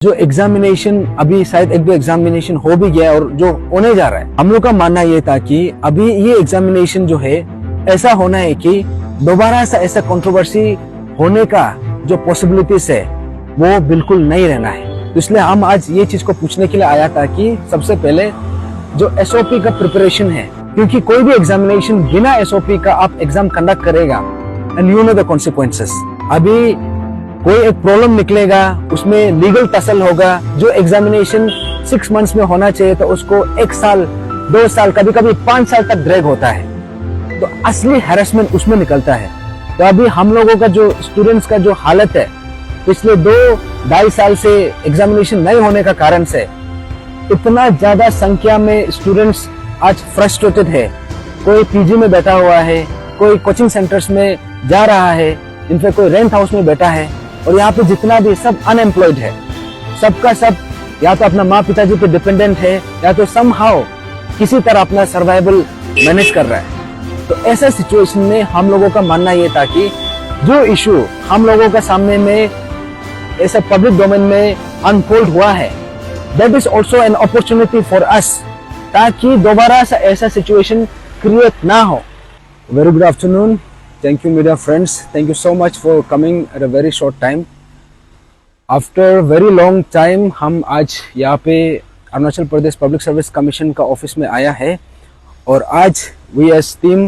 जो एग्जामिनेशन अभी शायद एक दो एग्जामिनेशन हो भी गया और जो होने जा रहा है, हम लोग का मानना ये था कि अभी ये एग्जामिनेशन जो है ऐसा होना है कि दोबारा सा ऐसा कंट्रोवर्सी होने का जो पॉसिबिलिटीज है वो बिल्कुल नहीं रहना है। तो इसलिए हम आज ये चीज को पूछने के लिए आया था कि सबसे पहले जो एसओपी का प्रिपरेशन है, क्योंकि कोई भी एग्जामिनेशन बिना एसओपी का आप एग्जाम कंडक्ट करेगा and you know the consequences. अभी कोई एक प्रॉब्लम निकलेगा, उसमें लीगल टसल होगा। जो एग्जामिनेशन 6 मंथ्स में होना चाहिए तो उसको 1 साल 2 साल कभी कभी 5 साल तक ड्रैग होता है। तो असली हैरेसमेंट उसमें निकलता है। तो अभी हम लोगों का जो स्टूडेंट्स का जो हालत है पिछले 2-2.5 साल से एग्जामिनेशन नहीं होने का कारण से इतना ज्यादा संख्या में स्टूडेंट्स आज फ्रस्ट्रेटेड है। कोई पीजी में बैठा हुआ है, कोई कोचिंग सेंटर्स में जा रहा है, इनफैक्ट कोई रेंट हाउस में बैठा है और यहाँ पे जितना भी सब अनएम्प्लॉयड है। सबका सब या तो अपना माँ पिताजी पे डिपेंडेंट है या तो समहाउ किसी तरह अपना सर्वाइवल मैनेज कर रहा है। तो ऐसा सिचुएशन में हम लोगों का मानना ये था कि जो इशू हम लोगों का सामने में ऐसा पब्लिक डोमेन में अनफोल्ड हुआ है, that is also an opportunity for us, ताकि दोबारा ऐसा सिचुएशन क्रिएट ना हो। Very good afternoon. Thank you media friends. Thank you so much for coming at a very short time. After very long time हम आज यहाँ पे Arunachal Pradesh public service commission का ऑफिस में आया है और आज V S team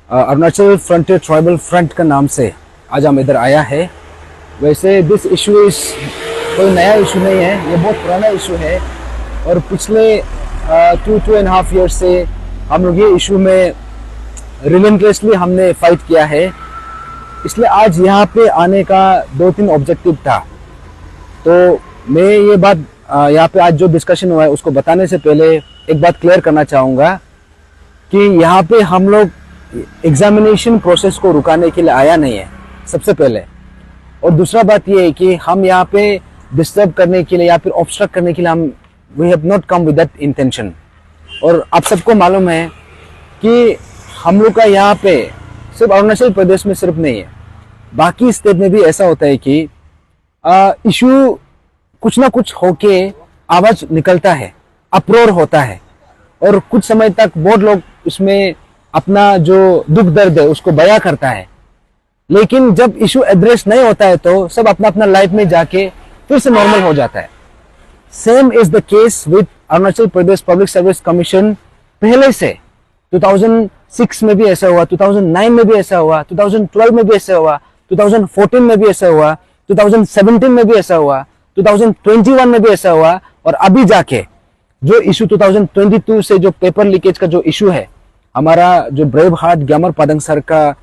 Arunachal frontier tribal front का नाम से आज हम इधर आया है। वैसे दिस इशू इज कोई नया इशू नहीं है, ये बहुत पुराना इशू है और पिछले 2.5 ईयर से हम लोग ये इशू में रिलेंटलेसली हमने फाइट किया है। इसलिए आज यहाँ पे आने का 2-3 ऑब्जेक्टिव था। तो मैं ये बात यहाँ पे आज जो डिस्कशन हुआ है उसको बताने से पहले एक बात क्लियर करना चाहूँगा कि यहाँ पे हम लोग एग्जामिनेशन प्रोसेस को रुकाने के लिए आया नहीं है, सबसे पहले। और दूसरा बात ये है कि हम यहाँ पे डिस्टर्ब करने के लिए या फिर ऑब्स्ट्रक्ट करने के लिए हम we have not come with that intention. और आप सबको मालूम है कि हम लोग का यहाँ पे सिर्फ अरुणाचल प्रदेश में सिर्फ नहीं है, बाकी स्टेट में भी ऐसा होता है कि इशू कुछ ना कुछ होके आवाज निकलता है, अप्रोर होता है और कुछ समय तक बहुत लोग उसमें अपना जो दुख दर्द है उसको बयां करता है। लेकिन जब इशू एड्रेस नहीं होता है तो सब अपना अपना लाइफ में जाके फिर से नॉर्मल हो जाता है। Same is the case with Arunachal Pradesh public service commission. पहले से 2006 में भी ऐसा हुआ, 2009 में भी ऐसा हुआ, 2012 में भी ऐसा हुआ, 2014 में भी ऐसा हुआ, 2017 में भी ऐसा हुआ, 2021 में भी ऐसा हुआ और अभी जाके जो इशू 2022 से जो पेपर लीकेज का जो इशू है, हमारा जो ब्रेव हार्ट ग्यामर पादंग सर का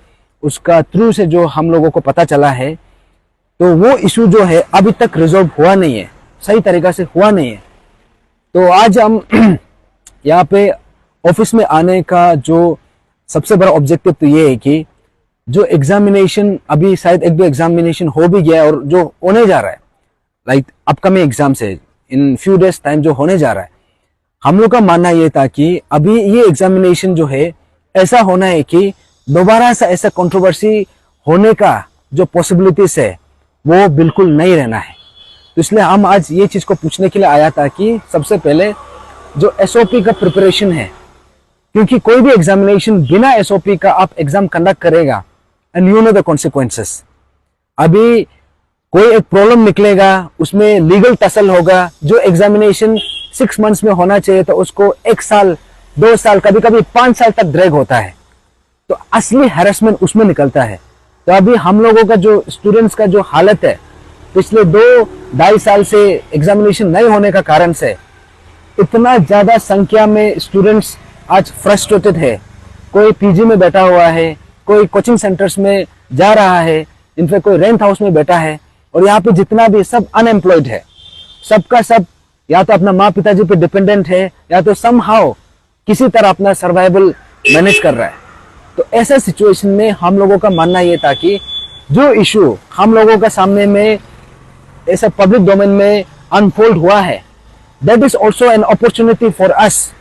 उसका थ्रू से जो हम लोगों को पता चला है, तो वो इशू जो है अभी तक रिजॉल्व हुआ नहीं है, सही तरीका से हुआ नहीं है। तो आज हम यहाँ पे ऑफिस में आने का जो सबसे बड़ा ऑब्जेक्टिव तो ये है कि जो एग्जामिनेशन अभी शायद एक दो एग्जामिनेशन हो भी गया और जो होने जा रहा है, लाइक अपकमिंग एग्जाम्स है इन फ्यू डेज टाइम जो होने जा रहा है, हम लोग का मानना ये था कि अभी ये एग्जामिनेशन जो है ऐसा होना है कि दोबारा सा ऐसा कंट्रोवर्सी होने का जो पॉसिबिलिटीज है वो बिल्कुल नहीं रहना है। तो इसलिए हम आज ये चीज को पूछने के लिए आया था कि सबसे पहले जो एसओपी का प्रिपरेशन है, क्योंकि कोई भी एग्जामिनेशन बिना एसओपी का आप एग्जाम कंडक्ट करेगा and you know the consequences. अभी कोई एक प्रॉब्लम निकलेगा, उसमें लीगल टसल होगा। जो एग्जामिनेशन 6 मंथ्स में होना चाहिए तो उसको 1 साल 2 साल कभी कभी 5 साल तक ड्रैग होता है। तो असली हैरेसमेंट उसमें निकलता है। तो अभी हम लोगों का जो स्टूडेंट्स का जो हालत है पिछले 2-2.5 साल से एग्जामिनेशन नहीं होने का कारण से इतना ज्यादा संख्या में स्टूडेंट्स आज फ्रस्ट्रेटेड है। कोई पीजी में बैठा हुआ है, कोई कोचिंग सेंटर्स में जा रहा है, इनफैक्ट कोई रेंट हाउस में बैठा है और यहाँ पे जितना भी सब अनएम्प्लॉयड है। सबका सब या तो अपना माँ पिताजी पे डिपेंडेंट है या तो समहाउ किसी तरह अपना सर्वाइवल मैनेज कर रहा है। तो ऐसा सिचुएशन में हम लोगों का मानना ये था कि जो इशू हम लोगों का सामने में ऐसा पब्लिक डोमेन में अनफोल्ड हुआ है, that is also an opportunity for us,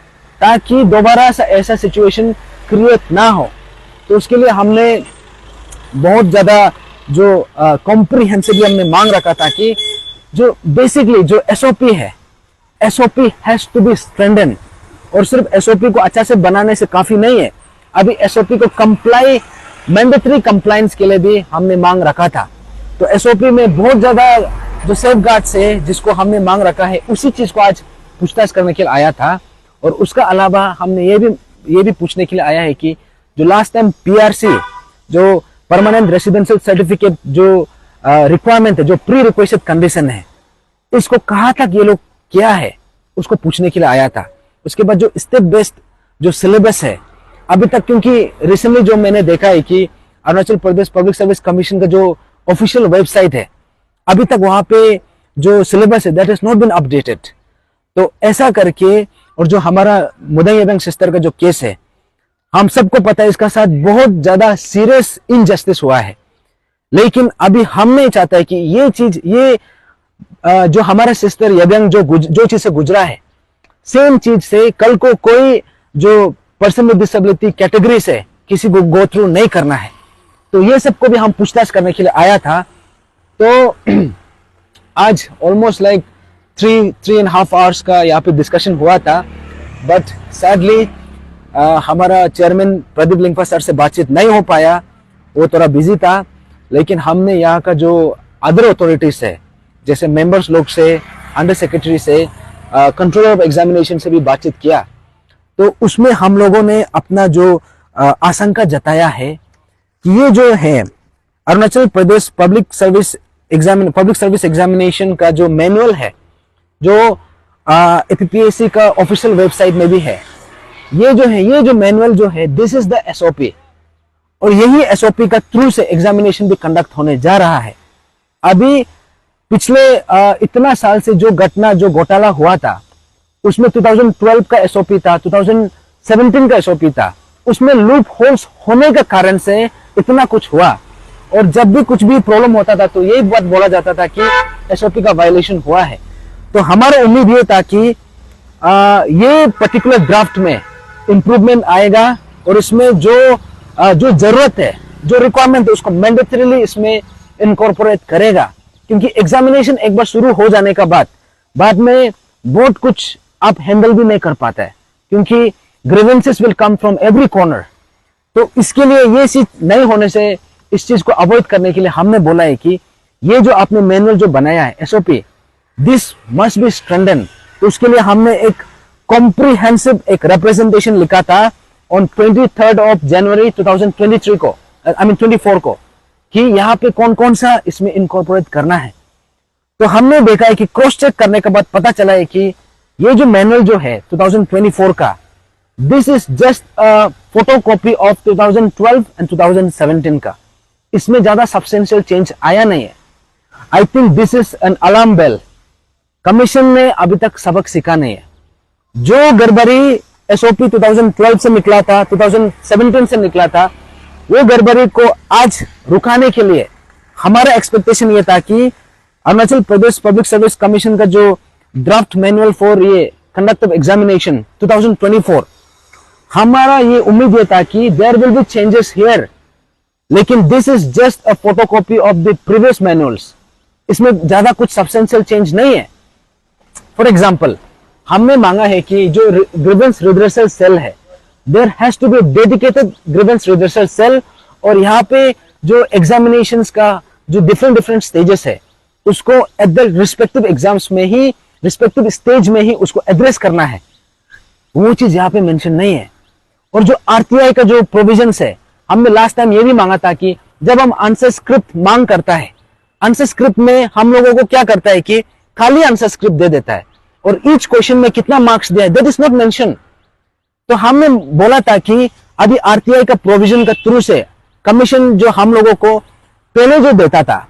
ताकि दोबारा ऐसा सिचुएशन क्रिएट ना हो। तो उसके लिए हमने बहुत ज्यादा जो कॉम्प्रिहेंसिवली हमने मांग रखा था कि जो बेसिकली जो एसओपी है, SOP has to be strengthen. और सिर्फ एसओपी को अच्छा से बनाने से काफी नहीं है, अभी एसओपी को कंप्लाई, मैंडेटरी कंप्लायंस के लिए भी हमने मांग रखा था। तो एसओपी में बहुत ज्यादा जो सेफ गार्ड्स है जिसको हमने मांग रखा है, उसी चीज को आज पूछताछ करने के लिए आया था। और उसका अलावा हमने ये भी पूछने के लिए आया है कि जो लास्ट टाइम पीआरसी, जो परमानेंट रेसिडेंशियल सर्टिफिकेट जो रिक्वायरमेंट है, जो प्री रिक्वेस्टेड कंडीशन है, इसको कहाँ तक ये लोग क्या है उसको पूछने के लिए आया था। उसके बाद जो स्टेप बेस्ड जो सिलेबस है अभी तक, क्योंकि रिसेंटली जो मैंने देखा है कि Arunachal Pradesh public service commission का जो ऑफिशियल वेबसाइट है, अभी तक वहां पे जो सिलेबस है that is not been updated. तो ऐसा करके, और जो हमारा मुदई एवं सिस्टर का जो केस है, हम सबको पता है इसका साथ बहुत ज्यादा सीरियस इनजस्टिस हुआ है। लेकिन अभी हम नहीं चाहता है कि ये चीज, ये जो हमारा सिस्टर यबंग जो चीज से गुजरा है, सेम चीज से कल को कोई जो पर्सन विद डिसेबिलिटी कैटेगरी से किसी को गो थ्रू नहीं करना है। तो ये सबको भी हम पूछताछ करने के लिए आया था। तो आज ऑलमोस्ट लाइक 3.5 आवर्स का यहाँ पे डिस्कशन हुआ था, बट सैडली हमारा चेयरमैन प्रदीप लिंगपा सर से बातचीत नहीं हो पाया, वो थोड़ा बिजी था। लेकिन हमने यहाँ का जो अदर अथॉरिटीज है, जैसे मेंबर्स लोग से, अंडर सेक्रेटरी से, कंट्रोलर ऑफ एग्जामिनेशन से भी बातचीत किया। तो उसमें हम लोगों ने अपना जो आशंका जताया है कि ये जो है Arunachal Pradesh public service examination का जो मैनुअल है, जो एपीपीएससी का ऑफिशियल वेबसाइट में भी है, ये जो मैनुअल जो है, दिस इज द एसओपी। और यही एसओपी का थ्रू से एग्जामिनेशन भी कंडक्ट होने जा रहा है। अभी पिछले इतना साल से जो घटना, जो घोटाला हुआ था, उसमें 2012 का एसओपी था, 2017 का एसओपी था, उसमें लूप होल्स होने के कारण से इतना कुछ हुआ। और जब भी कुछ भी प्रॉब्लम होता था तो यही बात बोला जाता था कि एसओपी का वायलेशन हुआ है। तो हमारा उम्मीद ये था कि ये पर्टिकुलर ड्राफ्ट में इंप्रूवमेंट आएगा और इसमें जो जरूरत है, जो रिक्वायरमेंट है, उसको मैंडेटरीली इसमें इनकॉर्पोरेट करेगा। क्योंकि एग्जामिनेशन एक बार शुरू हो जाने का बाद में बहुत कुछ आप हैंडल भी नहीं कर पाता है, क्योंकि grievances will come from every corner. तो इसके लिए ये चीज नहीं होने से, इस चीज को अवॉइड करने के लिए हमने बोला है कि ये जो आपने मैनुअल जो बनाया है SOP, this must be strengthen. तो उसके लिए हमने एक कॉम्प्रिहेंसिव एक रिप्रेजेंटेशन लिखा था ऑन 23 ऑफ जनवरी 2023 को, आई मीन 24 को, कि यहाँ पे कौन कौन सा इसमें इनकॉर्पोरेट करना है। तो हमने देखा है कि क्रॉस चेक करने के बाद पता चला है कि ये जो मैनुअल जो है 2024 का, this is just a photocopy of 2012 and 2017 का। इसमें ज्यादा सब्सटेंशियल चेंज आया नहीं है। I think this is an alarm bell. Commission ने अभी तक सबक सीखा नहीं है। जो गड़बड़ी एसओपी 2012 से निकला था, 2017 से निकला था, वो गड़बड़ी को आज रुकाने के लिए हमारा एक्सपेक्टेशन ये था कि Arunachal Pradesh public service commission का जो ड्राफ्ट मैनुअल फॉर ये कंडक्ट ऑफ एग्जामिनेशन 2024, हमारा ये उम्मीद ये था कि there will be changes here. लेकिन this is just a photocopy of the previous manuals. इसमें ज्यादा कुछ सब्सटेंशियल चेंज नहीं है। फॉर एग्जाम्पल, हमने मांगा है कि जो ग्रीवेंस रिड्रेसल सेल है, there has to be dedicated grievance redressal cell. और यहाँ पे जो एग्जामिनेशंस का जो डिफरेंट स्टेजेस है, उसको एट द रिस्पेक्टिव एग्जाम्स में ही, रिस्पेक्टिव स्टेज में ही उसको एड्रेस करना है। वो चीज यहाँ पे मेंशन नहीं है। और जो आरटीआई का जो प्रोविजंस है, हमने लास्ट टाइम ये भी मांगा था कि जब हम आंसर स्क्रिप्ट मांग करता है, आंसर स्क्रिप्ट में हम लोगों को क्या करता है कि खाली आंसर स्क्रिप्ट दे देता है और ईच क्वेश्चन में कितना मार्क्स दिया है दैट इज नॉट मेंशन। तो हमने बोला था कि अभी आरटीआई का प्रोविजन का थ्रू से कमीशन जो हम लोगों को पहले जो देता था,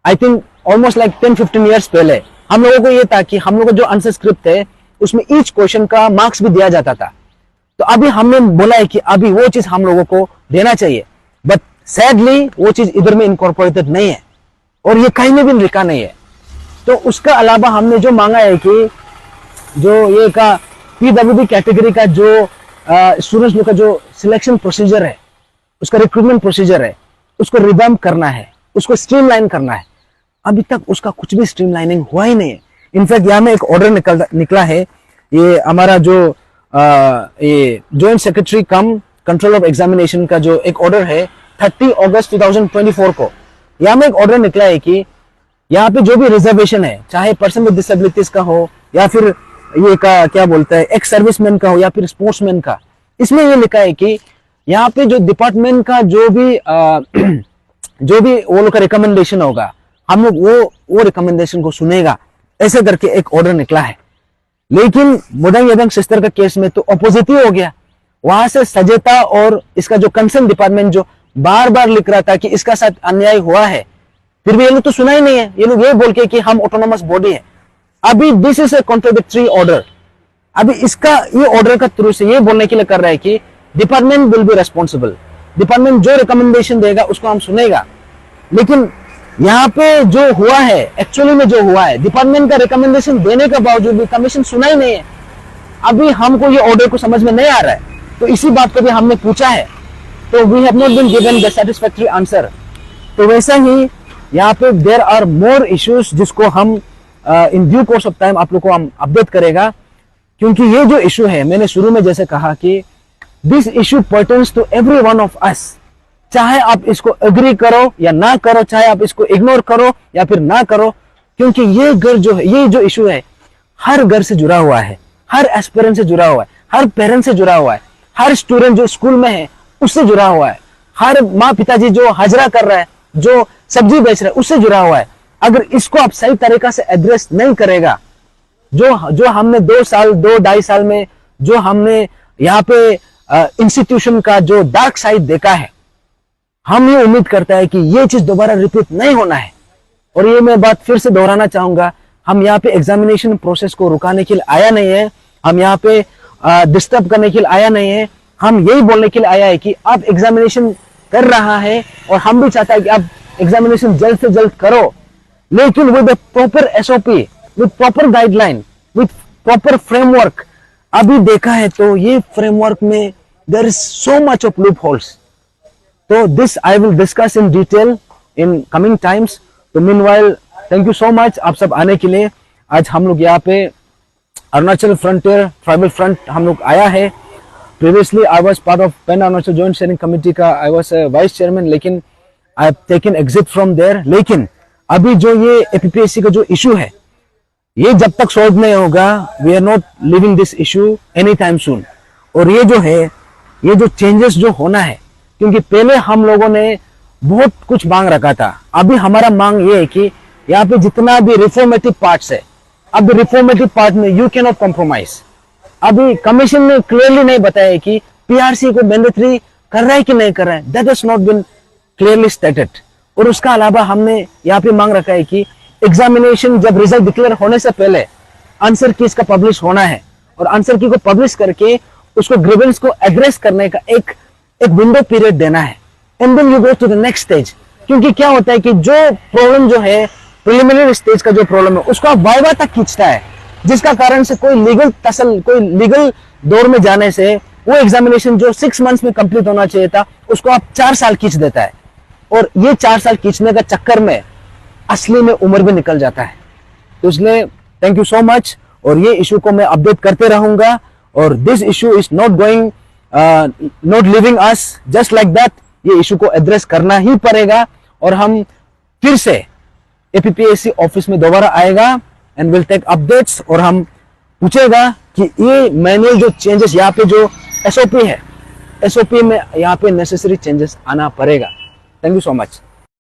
I think almost like 10-15 years पहले, हम लोगों को ये था कि हम लोगों को जो आंसर स्क्रिप्ट है उसमें ईच क्वेश्चन का मार्क्स भी दिया जाता था। तो अभी हमने बोला है कि अभी वो चीज हम लोगों को देना चाहिए, बट सैडली वो चीज इधर में इनकॉर्पोरेटेड नहीं है और ये कहीं में भी लिखा नहीं है। तो उसका अलावा हमने जो मांगा है कि जो ये का पीडब्ल्यूडी कैटेगरी का जो स्टूडेंट्स लोग का जो सिलेक्शन प्रोसीजर है, उसका रिक्रूटमेंट प्रोसीजर है, उसको रिवैम्प करना है, उसको स्ट्रीमलाइन करना है। अभी तक उसका कुछ भी स्ट्रीमलाइनिंग हुआ ही नहीं है। इनफैक्ट यहाँ में एक ऑर्डर निकला है, ये हमारा जो ये joint secretary come control of examination का जो एक ऑर्डर है 30 अगस्त 2024 को, यहाँ में एक ऑर्डर निकला है कि यहाँ पे जो भी रिजर्वेशन है, चाहे पर्सन विद डिसेबिलिटीज का हो या फिर ये का क्या बोलता है एक्स सर्विसमैन का हो या फिर स्पोर्ट्समैन का, इसमें ये लिखा है कि यहाँ पे जो डिपार्टमेंट का जो भी वो लोग का रिकमेंडेशन होगा, हम लोग वो रिकमेंडेशन को सुनेगा, ऐसे करके एक ऑर्डर निकला है। लेकिन मुदंग यदंग सिस्टर का केस में तो अपोजिट ही हो गया। वहां से सजेता और इसका जो कंसर्न डिपार्टमेंट जो बार बार लिख रहा था कि इसका साथ अन्याय हुआ है, फिर भी ये लोग तो सुना ही नहीं है। ये लोग ये बोल के कि हम ऑटोनोमस बॉडी है। अभी this is a contradictory order. अभी इसका ये ऑर्डर का थ्रू से ये बोलने के लिए कर रहा है कि department will be responsible, department जो रिकमेंडेशन देगा उसको हम सुनेगा। लेकिन यहाँ पे जो हुआ है, एक्चुअली में जो हुआ है, डिपार्टमेंट का रिकमेंडेशन देने के बावजूद भी कमीशन सुना ही नहीं है। अभी हमको ये ऑर्डर को समझ में नहीं आ रहा है, तो इसी बात को भी हमने पूछा है, तो we have not been given the satisfactory answer. तो वैसा ही यहाँ पे देयर आर मोर इश्यूज जिसको हम in due course of time आप लोग को हम अपडेट करेगा। क्योंकि ये जो इशू है, मैंने शुरू में जैसे कहा कि this issue pertains to every one of us. चाहे आप इसको एग्री करो या ना करो, चाहे आप इसको इग्नोर करो या फिर ना करो, क्योंकि ये घर जो है, ये जो इशू है, हर घर से जुड़ा हुआ है, हर एस्पिरेंट से जुड़ा हुआ है, हर पेरेंट से जुड़ा हुआ है, हर स्टूडेंट जो स्कूल में है उससे जुड़ा हुआ है, हर माँ पिताजी जो हाजरा कर रहा है, जो सब्जी बेच रहा है, उससे जुड़ा हुआ है। अगर इसको आप सही तरीका से एड्रेस नहीं करेगा, जो हमने 2-2.5 साल में जो हमने यहाँ पे इंस्टीट्यूशन का जो डार्क साइड देखा है, हम ये उम्मीद करता है कि ये चीज दोबारा रिपीट नहीं होना है। और ये मैं बात फिर से दोहराना चाहूंगा, हम यहाँ पे एग्जामिनेशन प्रोसेस को रुकाने के लिए आया नहीं है, हम यहाँ पे डिस्टर्ब करने के लिए आया नहीं है। हम यही बोलने के लिए आया है कि आप एग्जामिनेशन कर रहा है और हम भी चाहता है कि आप एग्जामिनेशन जल्द से जल्द करो, लेकिन with proper SOP, with proper guideline, with proper framework. अभी देखा है तो ये फ्रेमवर्क में there is so much of loopholes. तो this I will discuss in detail in coming times. तो meanwhile thank you so much आप सब आने के लिए। आज हम लोग यहाँ पे अरुणाचल फ्रंटियर ट्राइबल फ्रंट हम लोग आया है। Previously I was part of pan Arunachal joint steering committee का, आई वाज वाइस चेयरमैन, लेकिन I have taken exit from there. लेकिन अभी जो ये एपीपीएससी का जो इशू है, ये जब तक सॉल्व नहीं होगा, we are not living this issue any time soon. और ये जो है, ये जो चेंजेस जो होना है, क्योंकि पहले हम लोगों ने बहुत कुछ मांग रखा था, अभी हमारा मांग ये है कि यहाँ पे जितना भी रिफॉर्मेटिव पार्ट्स है, अब रिफॉर्मेटिव पार्ट में यू कैन नॉट कॉम्प्रोमाइज। अभी कमीशन ने क्लियरली नहीं बताया कि पीआरसी को मैंडेटरी कर रहा है कि नहीं कर रहा है, that has not been clearly stated. और उसका अलावा हमने यहाँ पे मांग रखा है कि एग्जामिनेशन जब रिजल्ट डिक्लेयर होने से पहले आंसर की इसका पब्लिश होना है, और आंसर की को पब्लिश करके उसको ग्रीवेंस को एड्रेस करने का एक विंडो पीरियड देना है, and then you go to the next stage. क्योंकि क्या होता है कि जो प्रॉब्लम जो है प्रिलिमिनरी स्टेज का जो प्रॉब्लम है, उसको आप वाइवा तक खींचता है, जिसका कारण से कोई लीगल दौर में जाने से वो एग्जामिनेशन जो 6 मंथ्स में कंप्लीट होना चाहिए था, उसको आप 4 साल खींच देता है। और ये 4 साल खींचने का चक्कर में असली में उम्र भी निकल जाता है। तो इसलिए थैंक यू सो मच, और ये इशू को मैं अपडेट करते रहूंगा। और this issue is not living us just like that. ये इशू को एड्रेस करना ही पड़ेगा, और हम फिर से एपीपीएससी ऑफिस में दोबारा आएगा एंड विल टेक अपडेट्स, और हम पूछेगा कि ये मैनुअल जो चेंजेस यहाँ पे जो एसओपी है, एसओपी में यहाँ पे नेसेसरी चेंजेस आना पड़ेगा। Thank you so much.